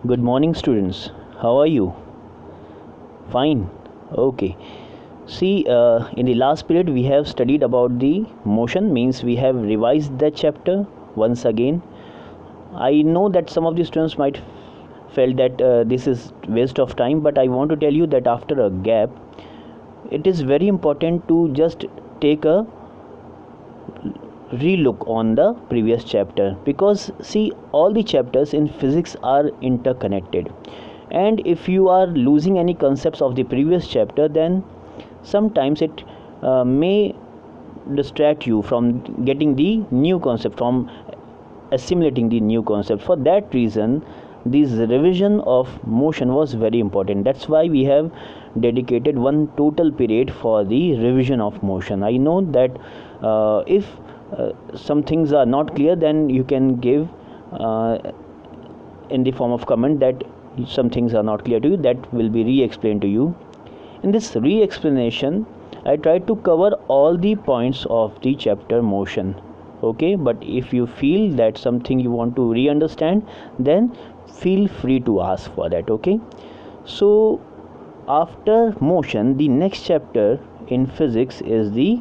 Good morning, students. How are you? Fine. Okay. See, in the last period, we have studied about the motion, means we have revised that chapter once again. I know that some of the students might felt that this is waste of time, but I want to tell you that after a gap, it is very important to just take a relook on the previous chapter, because see, all the chapters in physics are interconnected, and if you are losing any concepts of the previous chapter, then sometimes it may distract you from getting the new concept, from assimilating the new concept. For that reason, this revision of motion was very important. That's why we have dedicated one total period for the revision of motion. I know that if some things are not clear, then you can give in the form of comment that some things are not clear to you, that will be re-explained to you. In this re-explanation, I tried to cover all the points of the chapter motion. Okay, but if you feel that something you want to re-understand, then feel free to ask for that. Okay, so after motion, the next chapter in physics is the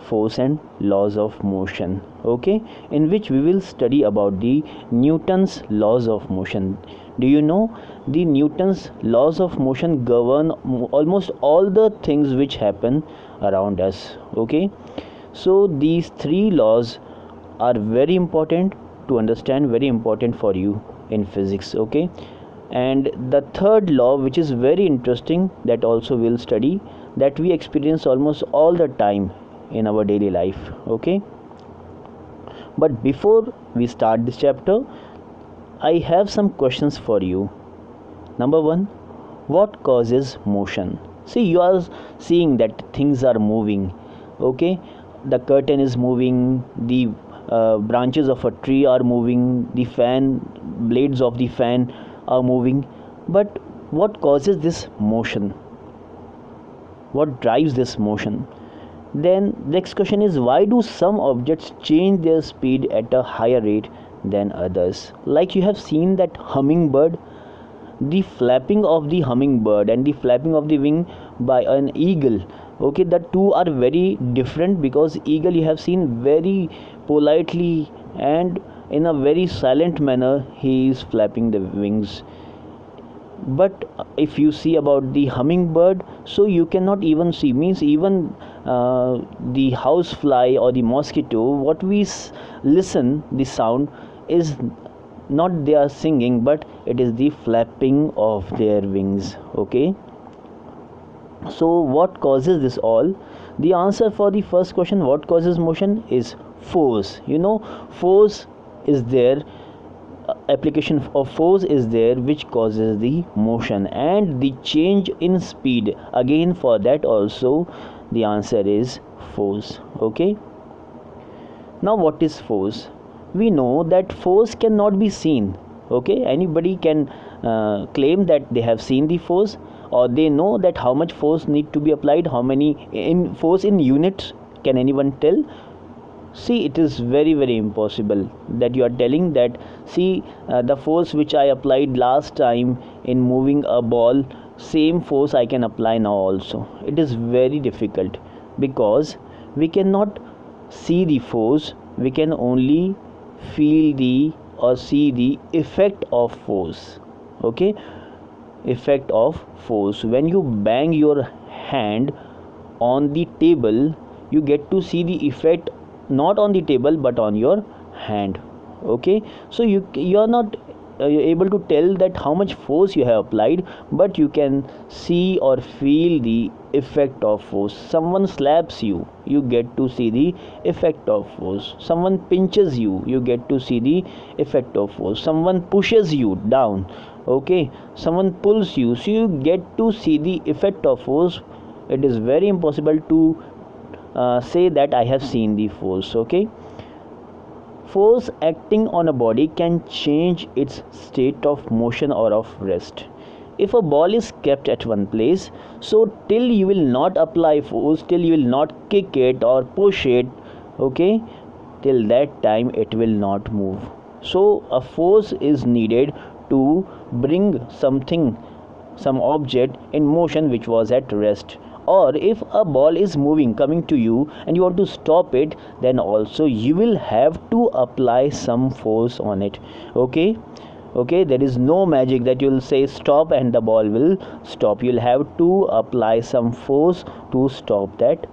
force and laws of motion. Okay, in which we will study about the Newton's laws of motion. Do you know the Newton's laws of motion govern almost all the things which happen around us? Okay, so these three laws are very important to understand, very important for you in physics. Okay, and the third law, which is very interesting, that also we'll study, that we experience almost all the time in our daily life. Okay, but before we start this chapter, I have some questions for you. Number one, what causes motion? See, you are seeing that things are moving. Okay, the curtain is moving, the branches of a tree are moving, the fan blades of the fan are moving, but what causes this motion? What drives this motion? Then next question is, why do some objects change their speed at a higher rate than others? Like you have seen that hummingbird, the flapping of the hummingbird and the flapping of the wing by an eagle. Okay, the two are very different, because eagle, you have seen, very politely and in a very silent manner he is flapping the wings. But if you see about the hummingbird, so you cannot even see, means even the housefly or the mosquito, what we listen, the sound is not they are singing, but it is the flapping of their wings. Okay, so what causes this all? The answer for the first question, what causes motion, is force. You know, force is there, application of force is there, which causes the motion, and the change in speed, again for that also the answer is force. Okay, now what is force? We know that force cannot be seen. Okay, anybody can claim that they have seen the force, or they know that how much force need to be applied, how many in force in units, can anyone tell? See, it is very impossible that you are telling that, see, the force which I applied last time in moving a ball, same force I can apply now also. It is very difficult, because we cannot see the force, we can only feel the or see the effect of force. Okay, effect of force. When you bang your hand on the table, you get to see the effect not on the table but on your hand. Okay, so you are not able to tell that how much force you have applied, but you can see or feel the effect of force. Someone slaps you, you get to see the effect of force. Someone pinches you, you get to see the effect of force. Someone pushes you down, okay, someone pulls you, so you get to see the effect of force. It is very impossible to say that I have seen the force. Okay, force acting on a body can change its state of motion or of rest. If a ball is kept at one place, so till you will not apply force, till you will not kick it or push it, okay, till that time it will not move. So a force is needed to bring some object in motion which was at rest. Or if a ball is moving coming to you and you want to stop it, then also you will have to apply some force on it. Okay, there is no magic that you'll say stop and the ball will stop. You'll have to apply some force to stop that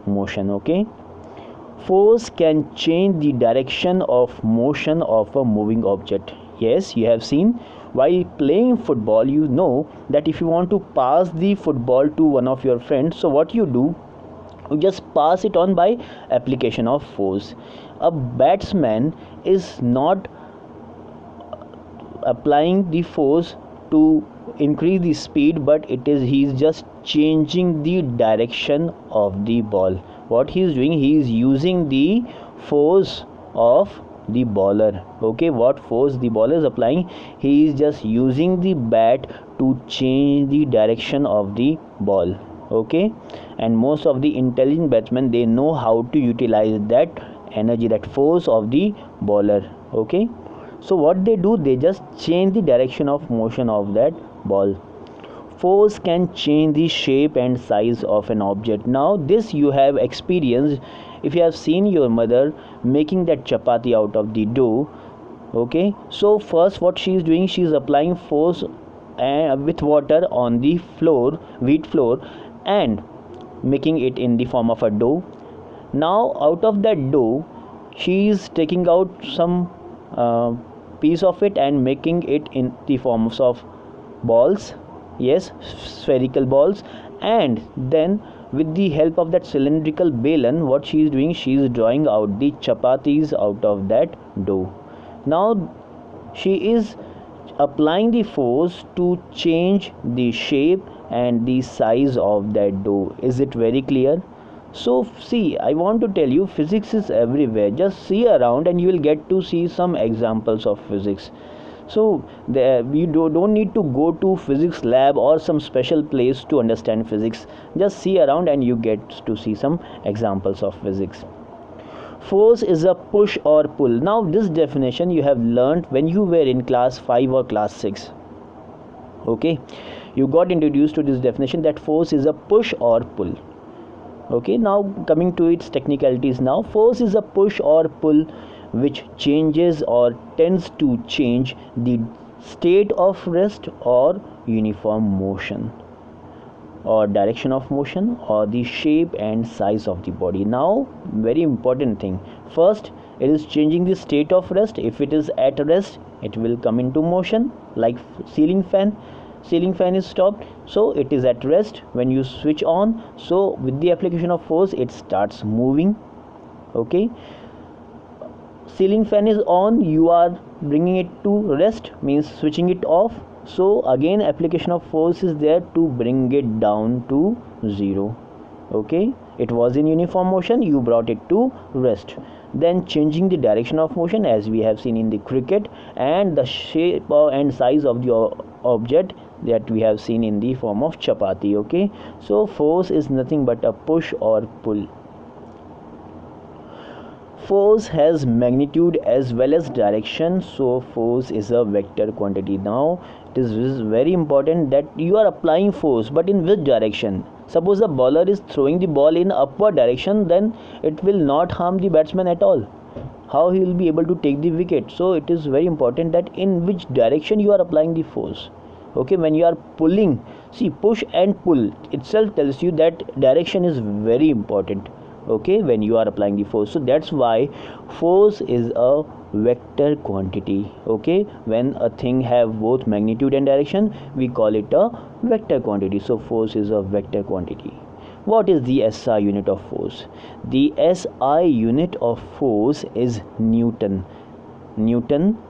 motion. Okay, force can change the direction of motion of a moving object. Yes, you have seen while playing football, you know that if you want to pass the football to one of your friends, so what you do, you just pass it on by application of force. A batsman is not applying the force to increase the speed, but he is just changing the direction of the ball. What he is doing, he is using the force of the bowler. Okay, what force the bowler is applying, he is just using the bat to change the direction of the ball. Okay, and most of the intelligent batsmen, they know how to utilize that energy, that force of the bowler. Okay, so what they do, they just change the direction of motion of that ball. Force can change the shape and size of an object. Now this you have experienced if you have seen your mother making that chapati out of the dough. Okay, so first what she is doing, she is applying force with water on the flour, wheat flour, and making it in the form of a dough. Now out of that dough, she is taking out some piece of it and making it in the forms of balls. Yes, spherical balls. And then with the help of that cylindrical balan, what she is doing, she is drawing out the chapatis out of that dough. Now she is applying the force to change the shape and the size of that dough. Is it very clear? So see, I want to tell you, physics is everywhere. Just see around and you will get to see some examples of physics. So you don't need to go to physics lab or some special place to understand physics. Just see around and you get to see some examples of physics. Force is a push or pull. Now this definition you have learned when you were in class 5 or class 6. Okay, you got introduced to this definition that force is a push or pull. Okay, now coming to its technicalities. Now force is a push or pull which changes or tends to change the state of rest or uniform motion, or direction of motion, or the shape and size of the body. Now very important thing, first it is changing the state of rest. If it is at rest, it will come into motion, like ceiling fan is stopped, so it is at rest. When you switch on, so with the application of force, it starts moving. Okay, ceiling fan is on, you are bringing it to rest, means switching it off, so again application of force is there to bring it down to 0. Okay, it was in uniform motion, you brought it to rest. Then changing the direction of motion, as we have seen in the cricket, and the shape and size of the object that we have seen in the form of chapati. Okay, so force is nothing but a push or pull. Force has magnitude as well as direction, so force is a vector quantity. Now it is very important that you are applying force, but in which direction? Suppose the bowler is throwing the ball in upward direction, then it will not harm the batsman at all. How he will be able to take the wicket? So it is very important that in which direction you are applying the force. Okay, when you are pulling, see, push and pull itself tells you that direction is very important. Okay, when you are applying the force, so that's why force is a vector quantity. Okay, when a thing have both magnitude and direction, we call it a vector quantity. So force is a vector quantity. What is the SI unit of force? The SI unit of force is Newton.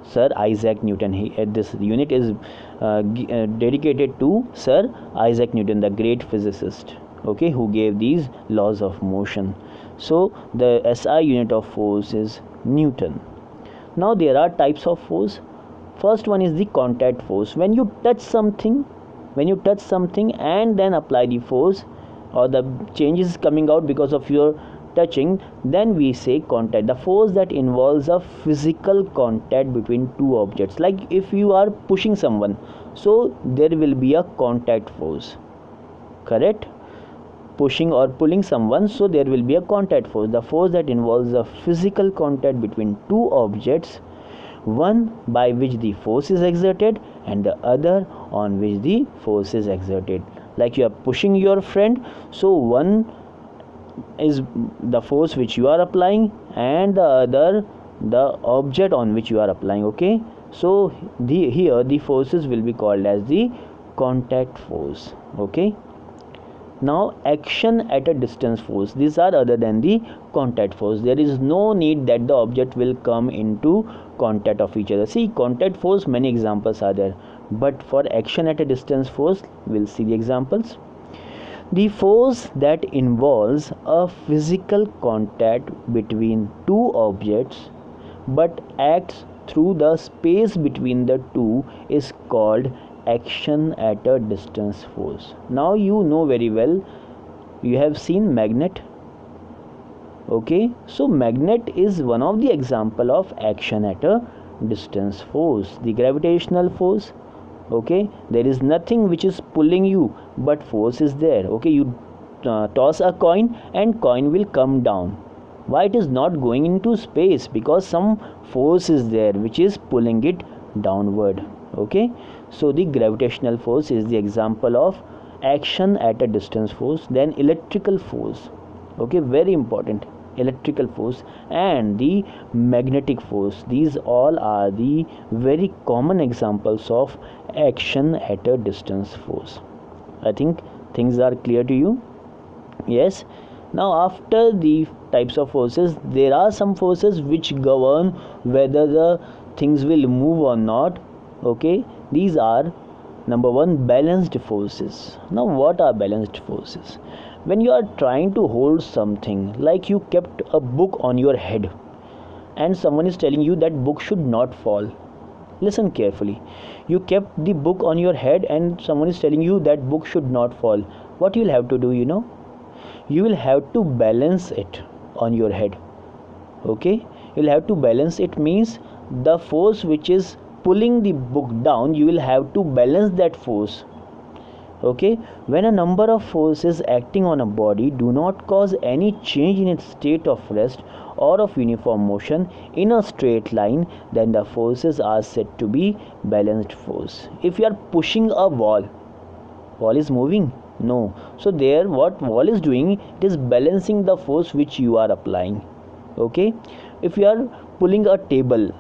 Sir Isaac Newton. This unit is dedicated to Sir Isaac Newton, the great physicist. Okay, who gave these laws of motion. So the SI unit of force is Newton. Now there are types of force. First one is the contact force. When you touch something and then apply the force, or the change is coming out because of your touching, then we say contact. The force that involves a physical contact between two objects. Like if you are pushing someone, so there will be a contact force, correct? Pushing or pulling someone, so there will be a contact force. The force that involves a physical contact between two objects, one by which the force is exerted and the other on which the force is exerted. Like you are pushing your friend, so one is the force which you are applying and the other the object on which you are applying. Okay, so here the forces will be called as the contact force. Okay, now action at a distance force, these are other than the contact force. There is no need that the object will come into contact of each other. See, contact force, many examples are there, but for action at a distance force, we'll see the examples. The force that involves a physical contact between two objects but acts through the space between the two is called action at a distance force. Now you know very well, you have seen magnet. Okay, so magnet is one of the example of action at a distance force. The gravitational force, okay, there is nothing which is pulling you, but force is there. Okay, you toss a coin and coin will come down. Why it is not going into space? Because some force is there which is pulling it downward. Okay, so the gravitational force is the example of action at a distance force. Then electrical force, okay, very important, electrical force and the magnetic force, these all are the very common examples of action at a distance force. I think things are clear to you. Yes, now after the types of forces, there are some forces which govern whether the things will move or not. Okay, these are number one, balanced forces. Now what are balanced forces? When you are trying to hold something, like you kept a book on your head and someone is telling you that book should not fall. Listen carefully, you kept the book on your head and someone is telling you that book should not fall. What you will have to do, you know, you will have to balance it on your head. Okay, you will have to balance it, means the force which is pulling the book down, you will have to balance that force. Okay, when a number of forces acting on a body do not cause any change in its state of rest or of uniform motion in a straight line, then the forces are said to be balanced force. If you are pushing a wall is moving? No. So there what wall is doing, it is balancing the force which you are applying. Okay, if you are pulling a table,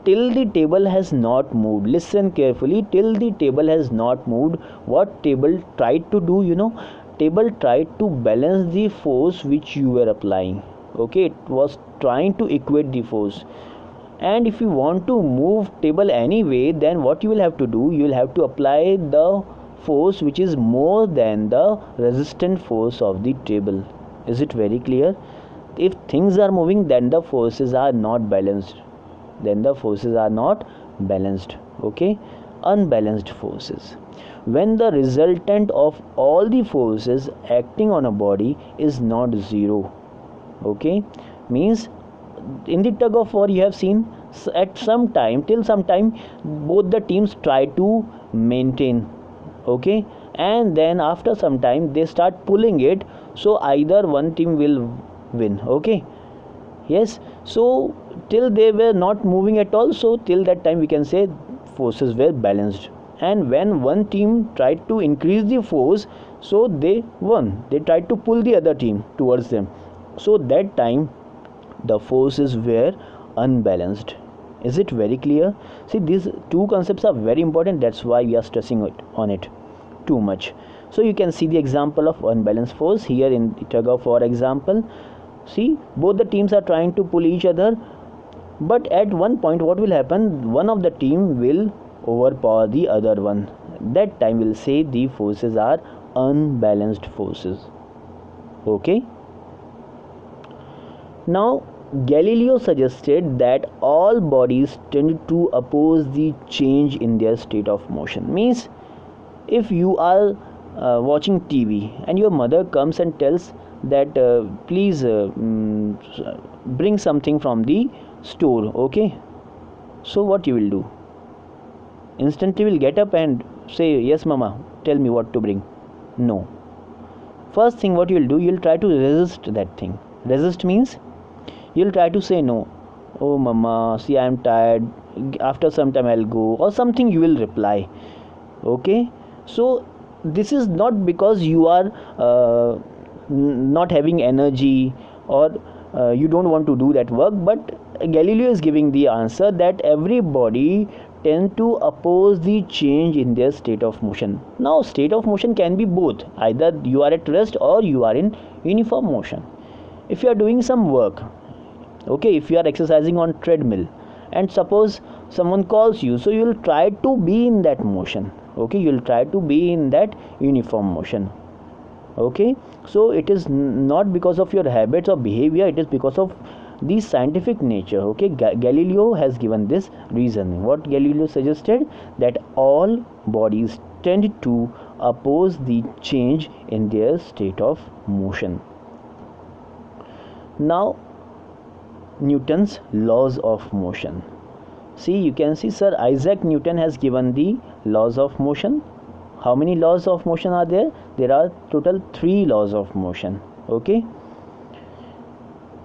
till the table has not moved, listen carefully, till the table has not moved, what table tried to do, you know, table tried to balance the force which you were applying. Okay, it was trying to equate the force. And if you want to move table anyway, then what you will have to do, you will have to apply the force which is more than the resistant force of the table. Is it very clear? If things are moving, then the forces are not balanced. Okay, unbalanced forces, when the resultant of all the forces acting on a body is not zero. Okay, means in the tug of war you have seen, at some time, till some time, both the teams try to maintain. Okay, and then after some time they start pulling it, so either one team will win. Okay, yes, so till they were not moving at all, so till that time we can say forces were balanced. And when one team tried to increase the force, so they won, they tried to pull the other team towards them, so that time the forces were unbalanced. Is it very clear? See, these two concepts are very important, that's why we are stressing on it too much. So you can see the example of unbalanced force here in the tug of war example. See, both the teams are trying to pull each other, but at one point what will happen, one of the team will overpower the other one. That time we'll say the forces are unbalanced forces. Okay, now Galileo suggested that all bodies tend to oppose the change in their state of motion. Means if you are watching TV and your mother comes and tells that please bring something from the store. Okay, so what you will do? Instantly will get up and say, yes mama, tell me what to bring? No. First thing what you will do, you will try to resist that thing. Resist means you will try to say no. Oh mama, see I am tired, after some time I'll go, or something you will reply. Okay, so this is not because you are not having energy, or you don't want to do that work, but Galileo is giving the answer that everybody tend to oppose the change in their state of motion. Now state of motion can be both, either you are at rest or you are in uniform motion. If you are doing some work, okay, if you are exercising on treadmill and suppose someone calls you, so you will try to be in that motion. Okay, you will try to be in that uniform motion. Okay, so it is not because of your habits or behavior, it is because of the scientific nature. Okay, Galileo has given this reason. What Galileo suggested, that all bodies tend to oppose the change in their state of motion. Now Newton's laws of motion. See, you can see Sir Isaac Newton has given the laws of motion. How many laws of motion are there? There are total 3 laws of motion. Okay,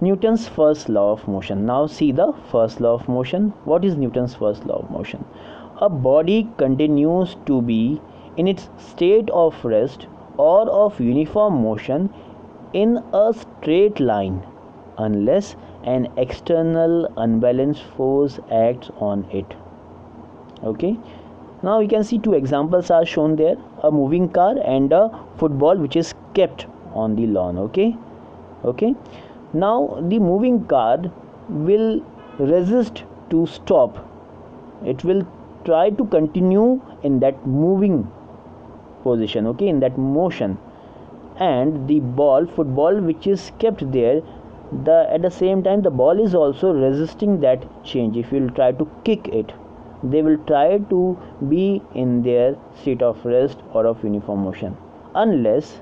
Newton's first law of motion. Now see the first law of motion. What is Newton's first law of motion? A body continues to be in its state of rest or of uniform motion in a straight line unless an external unbalanced force acts on it. Okay, now you can see 2 examples are shown there, a moving car and a football which is kept on the lawn. Okay, now the moving car will resist to stop, it will try to continue in that moving position, okay, in that motion. And the football which is kept there, at the same time the ball is also resisting that change. If you will try to kick it, they will try to be in their state of rest or of uniform motion unless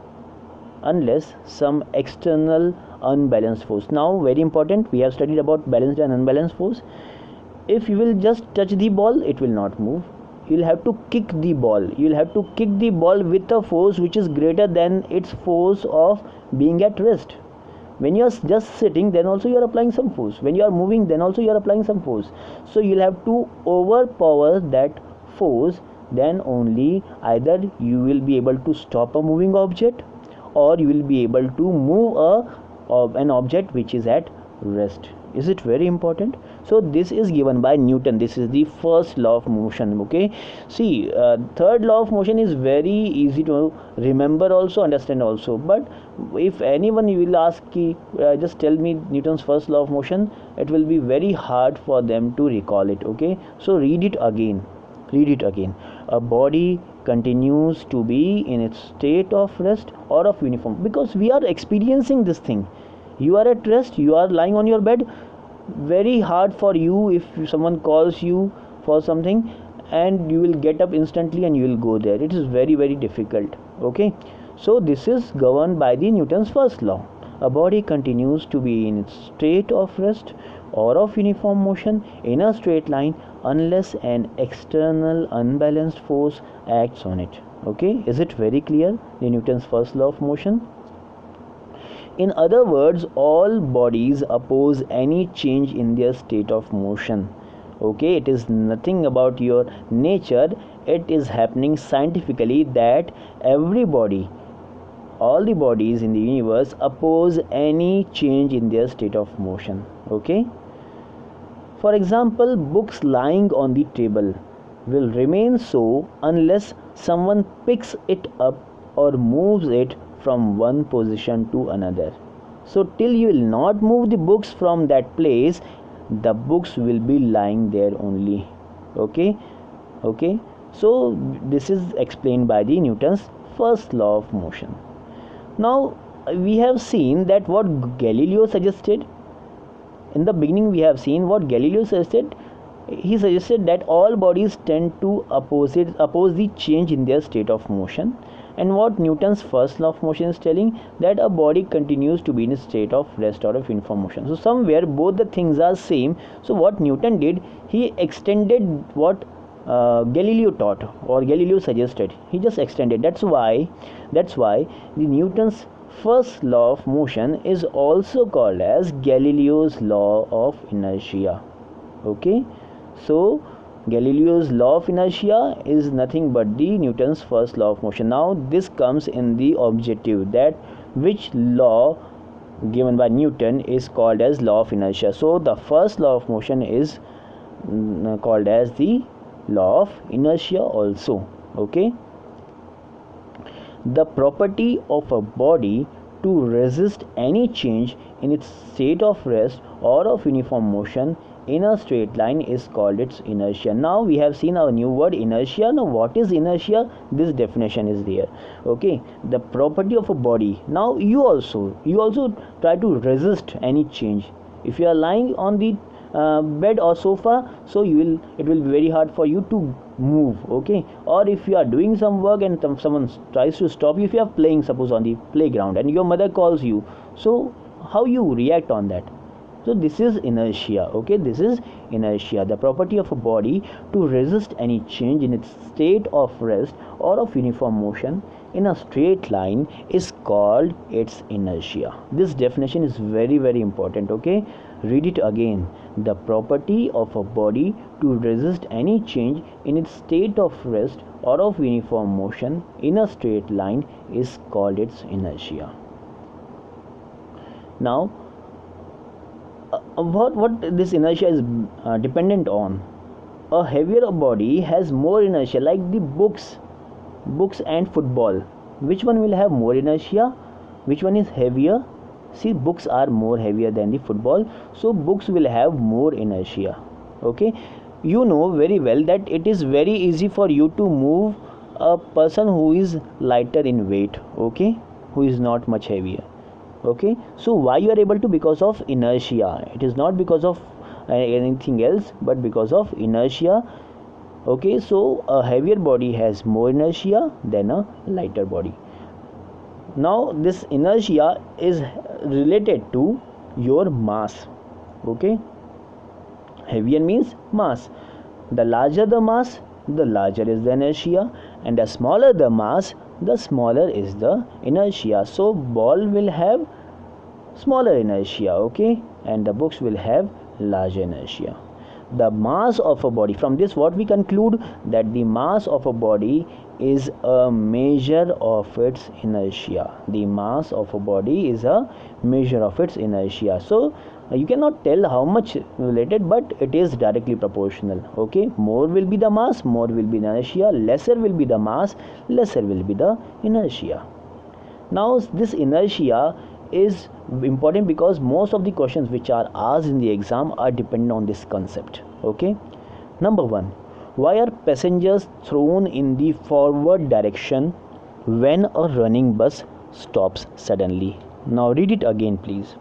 some external unbalanced force. Now very important, we have studied about balanced and unbalanced force. If you will just touch the ball, it will not move. You will have to kick the ball. You will have to kick the ball with a force which is greater than its force of being at rest. When you are just sitting, then also you are applying some force. When you are moving, then also you are applying some force. So you will have to overpower that force, then only either you will be able to stop a moving object or you will be able to move an object which is at rest. Is it very important? So this is given by Newton. This is the first law of motion. Okay, see, third law of motion is very easy to remember also, understand also, but if anyone you will ask just tell me Newton's first law of motion, it will be very hard for them to recall it. Okay, so read it again. A body continues to be in its state of rest or of uniform, because we are experiencing this thing. You are at rest, you are lying on your bed, very hard for you if someone calls you for something and you will get up instantly and you will go there. It is very, very difficult. Okay, so this is governed by the Newton's first law. A body continues to be in its state of rest or of uniform motion in a straight line unless an external unbalanced force acts on it. Okay, is it very clear, the Newton's first law of motion? In other words, all bodies oppose any change in their state of motion. Okay, it is nothing about your nature, it is happening scientifically that everybody, all the bodies in the universe oppose any change in their state of motion. Okay, for example, books lying on the table will remain so unless someone picks it up or moves it from one position to another. So till you will not move the books from that place, the books will be lying there only. Okay, so this is explained by the Newton's first law of motion. Now we have seen that what Galileo suggested. In the beginning we have seen what Galileo suggested. He suggested that all bodies tend to oppose the change in their state of motion, And what Newton's first law of motion is telling, that a body continues to be in a state of rest or of uniform motion. So somewhere both the things are same. So what Newton did, he extended what Galileo taught or Galileo suggested. He just extended. That's why the Newton's first law of motion is also called as Galileo's law of inertia. Okay, so Galileo's law of inertia is nothing but the Newton's first law of motion. Now this comes in the objective, that which law given by Newton is called as law of inertia. So the first law of motion is called as the law of inertia also. Okay, the property of a body to resist any change in its state of rest or of uniform motion in a straight line is called its inertia. Now we have seen our new word inertia. Now what is inertia? This definition is there. Okay, the property of a body. Now you also try to resist any change. If you are lying on the bed or sofa, so it will be very hard for you to move. Okay, or if you are doing some work and someone tries to stop you, if you are playing, suppose on the playground, and your mother calls you, so how you react on that? So this is inertia. Okay, this is inertia, the property of a body to resist any change in its state of rest or of uniform motion in a straight line is called its inertia. This definition is very, very important. Okay, read it again. The property of a body to resist any change in its state of rest or of uniform motion in a straight line is called its inertia. Now what this inertia is dependent on. A heavier body has more inertia, like the books and football. Which one will have more inertia? Which one is heavier? See, books are more heavier than the football, so books will have more inertia. Okay, you know very well that it is very easy for you to move a person who is lighter in weight, okay, who is not much heavier. Okay, so why you are able to? Because of inertia. It is not because of anything else, but because of inertia. Okay, so a heavier body has more inertia than a lighter body. Now this inertia is related to your mass. Okay, heavier means mass. The larger the mass, the larger is the inertia, and the smaller the mass, the smaller is the inertia. So ball will have smaller inertia, okay, and the books will have larger inertia. The mass of a body, from this what we conclude, that the mass of a body is a measure of its inertia. The mass of a body is a measure of its inertia. So you cannot tell how much related, but it is directly proportional. Okay, more will be the mass, more will be the inertia. Lesser will be the mass, lesser will be the inertia. Now this inertia is important because most of the questions which are asked in the exam are dependent on this concept. Okay, number 1, why are passengers thrown in the forward direction when a running bus stops suddenly? Now read it again, please.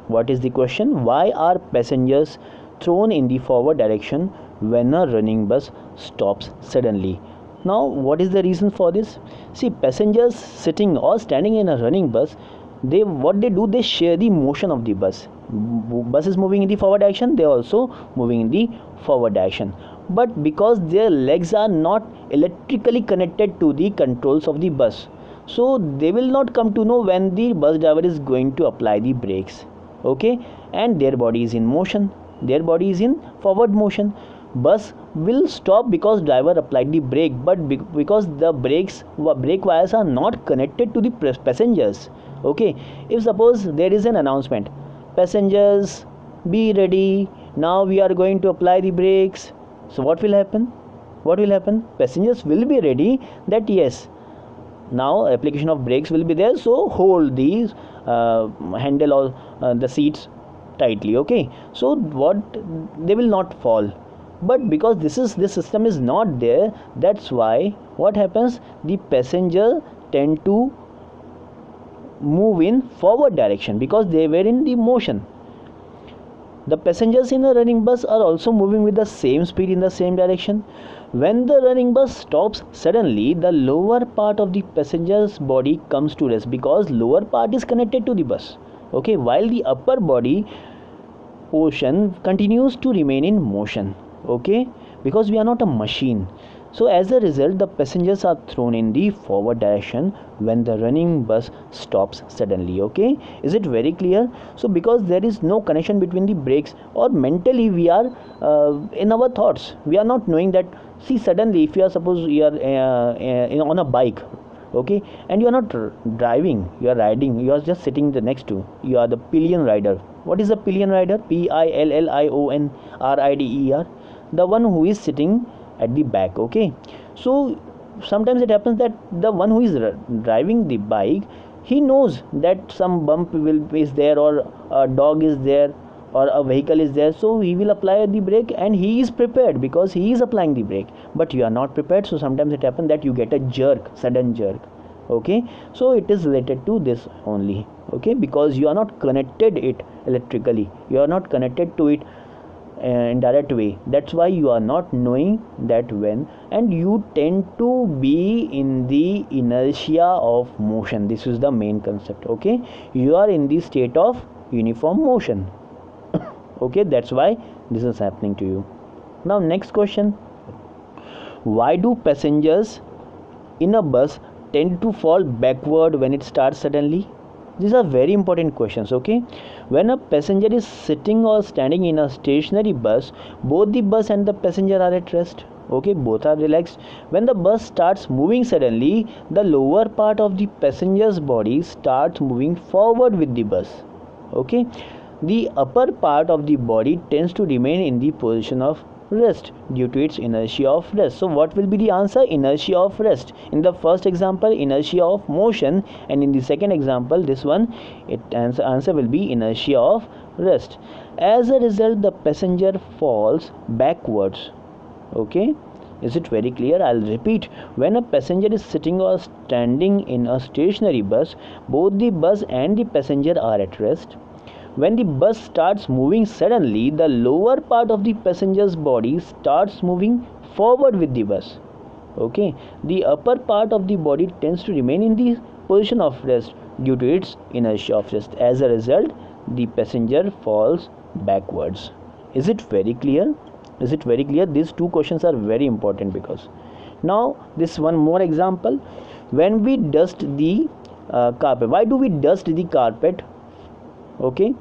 What is the question? Why are passengers thrown in the forward direction when a running bus stops suddenly? Now what is the reason for this? See, passengers sitting or standing in a running bus, what they do, they share the motion of the bus. Bus is moving in the forward direction, they are also moving in the forward direction, but because their legs are not electrically connected to the controls of the bus, so they will not come to know when the bus driver is going to apply the brakes. Okay, and their body is in motion, their body is in forward motion. Bus will stop because driver applied the brake, but because the brake wires are not connected to the passengers. Okay, if suppose there is an announcement, passengers be ready, now we are going to apply the brakes, so what will happen? Passengers will be ready that yes, now application of brakes will be there, so hold these handle or the seats tightly. Okay, so what, they will not fall. But because this system is not there, that's why what happens, the passenger tend to move in forward direction because they were in the motion. The passengers in a running bus are also moving with the same speed in the same direction. When the running bus stops suddenly, the lower part of the passenger's body comes to rest because lower part is connected to the bus. Okay, while the upper body portion continues to remain in motion. Okay, because we are not a machine. So as a result, the passengers are thrown in the forward direction when the running bus stops suddenly. Okay, is it very clear? So because there is no connection between the brakes, or mentally we are in our thoughts, we are not knowing that. See, suddenly if you are, suppose you are on a bike, okay, and you are not driving, you are riding, you are just sitting the next to, you are the pillion rider. What is a pillion rider? PILLIONRIDER, the one who is sitting at the back. Okay, so sometimes it happens that the one who is driving the bike, he knows that some bump is there, or a dog is there, or a vehicle is there, so he will apply the brake, and he is prepared because he is applying the brake, but you are not prepared. So sometimes it happens that you get a jerk, sudden jerk. Okay, so it is related to this only. Okay, because you are not connected it electrically, you are not connected to it in direct way. That's why you are not knowing that when, and you tend to be in the inertia of motion. This is the main concept. Okay, you are in the state of uniform motion. Okay, that's why this is happening to you. Now next question: why do passengers in a bus tend to fall backward when it starts suddenly? These are very important questions. Okay, when a passenger is sitting or standing in a stationary bus, both the bus and the passenger are at rest. Okay, both are relaxed. When the bus starts moving suddenly, the lower part of the passenger's body starts moving forward with the bus. Okay, the upper part of the body tends to remain in the position of rest due to its inertia of rest. So what will be the answer? Inertia of rest. In the first example, inertia of motion, and in the second example, this one, answer will be inertia of rest. As a result, the passenger falls backwards. Okay, is it very clear? I'll repeat. When a passenger is sitting or standing in a stationary bus, both the bus and the passenger are at rest. When the bus starts moving suddenly, the lower part of the passenger's body starts moving forward with the bus. Okay, the upper part of the body tends to remain in the position of rest due to its inertia of rest. As a result, the passenger falls backwards. Is it very clear? Is it very clear? These two questions are very important. Because now this one more example: when we dust the carpet. Why do we dust the carpet? Okay,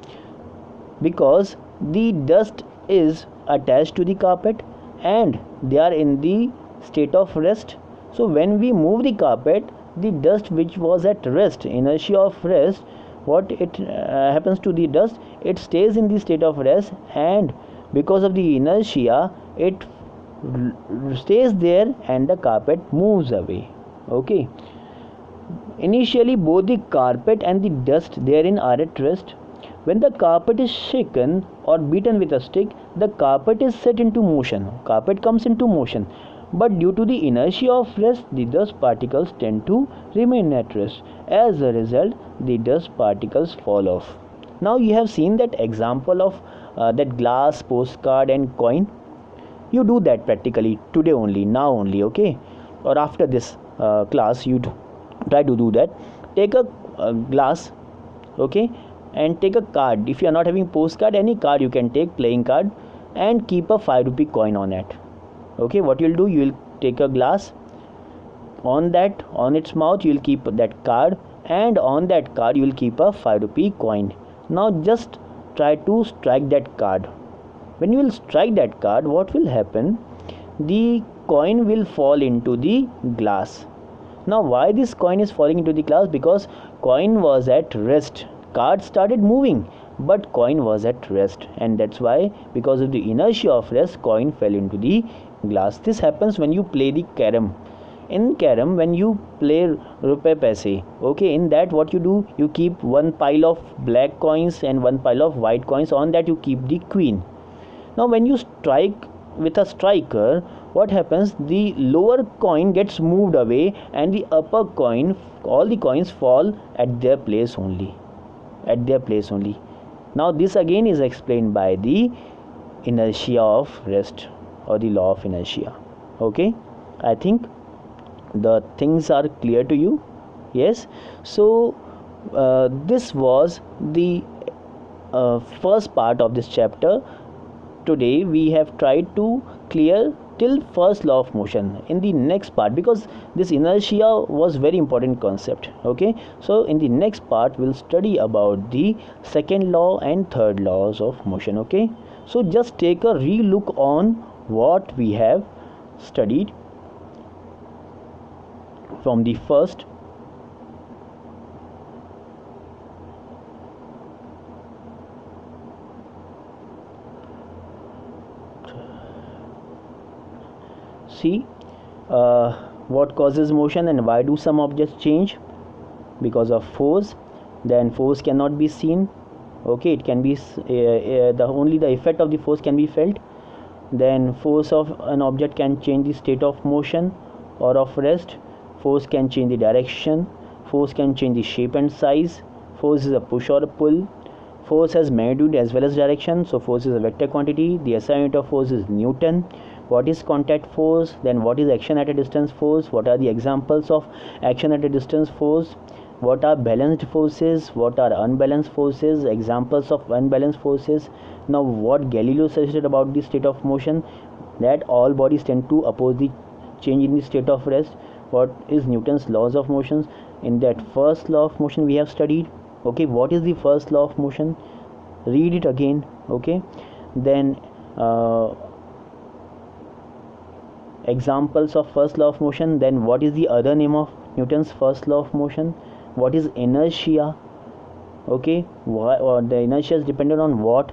because the dust is attached to the carpet and they are in the state of rest. So when we move the carpet, the dust which was at rest, inertia of rest, what it happens to the dust? It stays in the state of rest, and because of the inertia, it stays there and the carpet moves away. Okay, initially both the carpet and the dust therein are at rest. When the carpet is shaken or beaten with a stick, the carpet is set into motion. Carpet comes into motion. But due to the inertia of rest, the dust particles tend to remain at rest. As a result, the dust particles fall off. Now you have seen that example of that glass, postcard and coin. You do that practically today only, now only. Okay, or after this class, you try to do that. Take a glass, okay, and take a card. If you are not having postcard, any card you can take, playing card, and keep a 5 rupee coin on it. Okay, what you'll do, you will take a glass, on its mouth you will keep that card, and on that card you will keep a 5 rupee coin. Now just try to strike that card. When you will strike that card, what will happen? The coin will fall into the glass. Now why this coin is falling into the glass? Because coin was at rest. Card started moving, but coin was at rest, and that's why, because of the inertia of rest, coin fell into the glass. This happens when you play the carom. In carom, when you play rupee paise, okay, in that what you do, you keep one pile of black coins and one pile of white coins. On that you keep the queen. Now when you strike with a striker, what happens? The lower coin gets moved away, and the upper coin, all the coins fall at their place only. Now this again is explained by the inertia of rest or the law of inertia. Okay, I think the things are clear to you. Yes, so this was the first part of this chapter. Today we have tried to clear till first law of motion. In the next part, because this inertia was very important concept, okay, so in the next part we'll study about the second law and third laws of motion. Okay, so just take a re-look on what we have studied from the first. See, what causes motion and why do some objects change? Because of force. Then force cannot be seen. Okay, it can be only the effect of the force can be felt. Then force of an object can change the state of motion or of rest. Force can change the direction. Force can change the shape and size. Force is a push or a pull. Force has magnitude as well as direction. So force is a vector quantity. The SI unit of force is Newton. What is contact force? Then what is action at a distance force? What are the examples of action at a distance force? What are balanced forces? What are unbalanced forces? Examples of unbalanced forces. Now what Galileo suggested about the state of motion, that all bodies tend to oppose the change in the state of rest. What is Newton's laws of motion? In that first law of motion we have studied. Okay, what is the first law of motion? Read it again. Okay, then examples of first law of motion. Then what is the other name of Newton's first law of motion? What is inertia? Okay, why the inertia is dependent on what?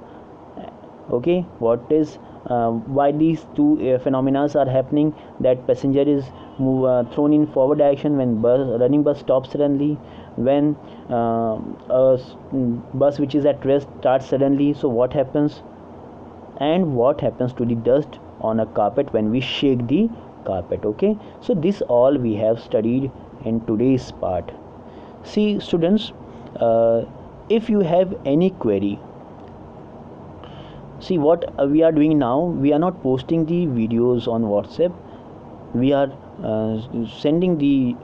Okay, what is why these two phenomena are happening, that passenger is thrown in forward direction when running bus stops suddenly, when a bus which is at rest starts suddenly. So what happens, and what happens to the dust on a carpet when we shake the carpet? Okay, so this all we have studied in today's part. See students, if you have any query, see what we are doing now, we are not posting the videos on WhatsApp, we are sending the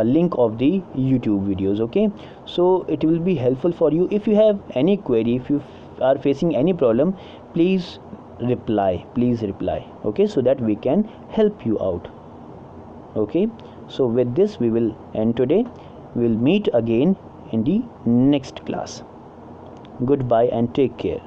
link of the YouTube videos. Okay, so it will be helpful for you. If you have any query, if you are facing any problem, please reply. Okay, so that we can help you out. Okay, so with this we will end today. We will meet again in the next class. Goodbye and take care.